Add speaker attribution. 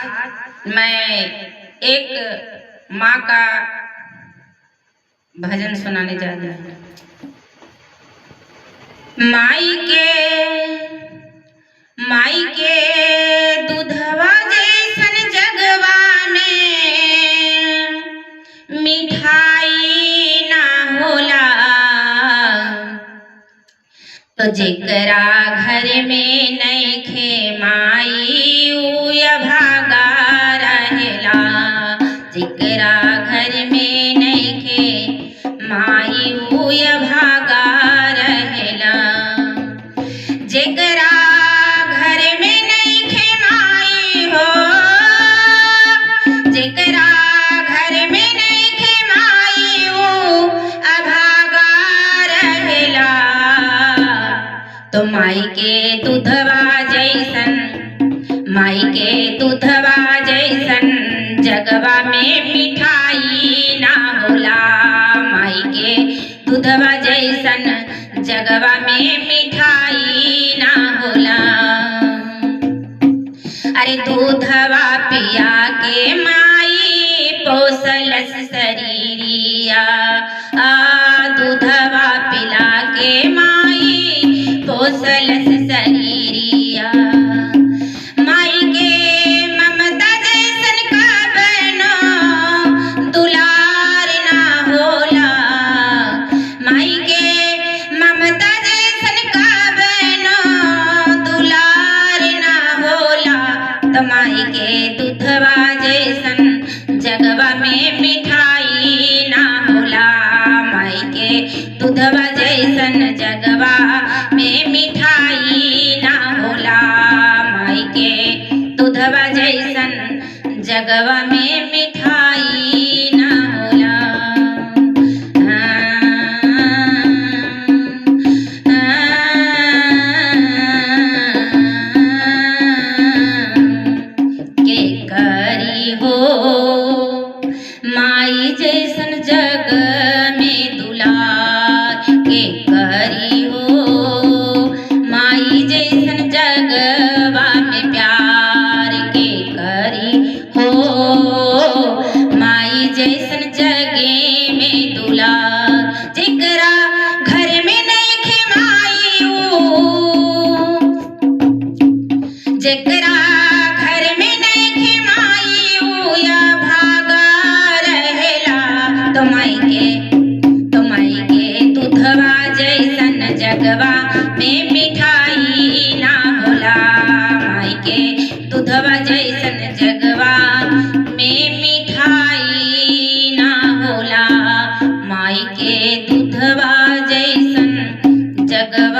Speaker 1: मैं एक माँ का भजन सुनाने जा रही हूँ। माई के दूधवा जैसन जगवा में मिठाई ना होला, तो जेकरा घर में नइखे माई उ अभागा रहेला। जेकरा घर में नइखे माई उ अभागा रहेला। जेकरा घर में नइखे माई हो, जेकरा घर में नइखे माई उ अभागा रहेला। तो माई के दूधवा जैसन, माई के दूधवा जैसन जगवा में मिठाई ना होला। माई के दूधवा जैसन जगवा में मिठाई ना होला। अरे दूधवा पिया के माई पोसलस शरीरिया, दूधवा पिला के माई पोसलस शरीरिया। माई के ममता जैसन कवनो दुलार ना होला। माई के ममता जैसन कवनो दुलार ना होला। तो माई के दूधवा जैसन जगवा में मिठाई ना होला। माई के दूधवा जैसन जगवा में मिठाई ना होला। माई के दूधवा जैसन जगवा में मिठाई ना होला। के करी हो माई जैसन जग में दुलार। के करी हो माई जैसन जगवा में प्यार। के करी हो माई जैसन जगे में दुलार। जेकरा घर में नइखे माई उ, जेकरा घर में नइखे माई उ अभागा रहेला। तो माई के दूधवा जैसन जगवा में मिठाई ना होला। माई के दूधवा जैसन जगवा में मिठाई ना होला। माई के दूधवा जैसन जगवा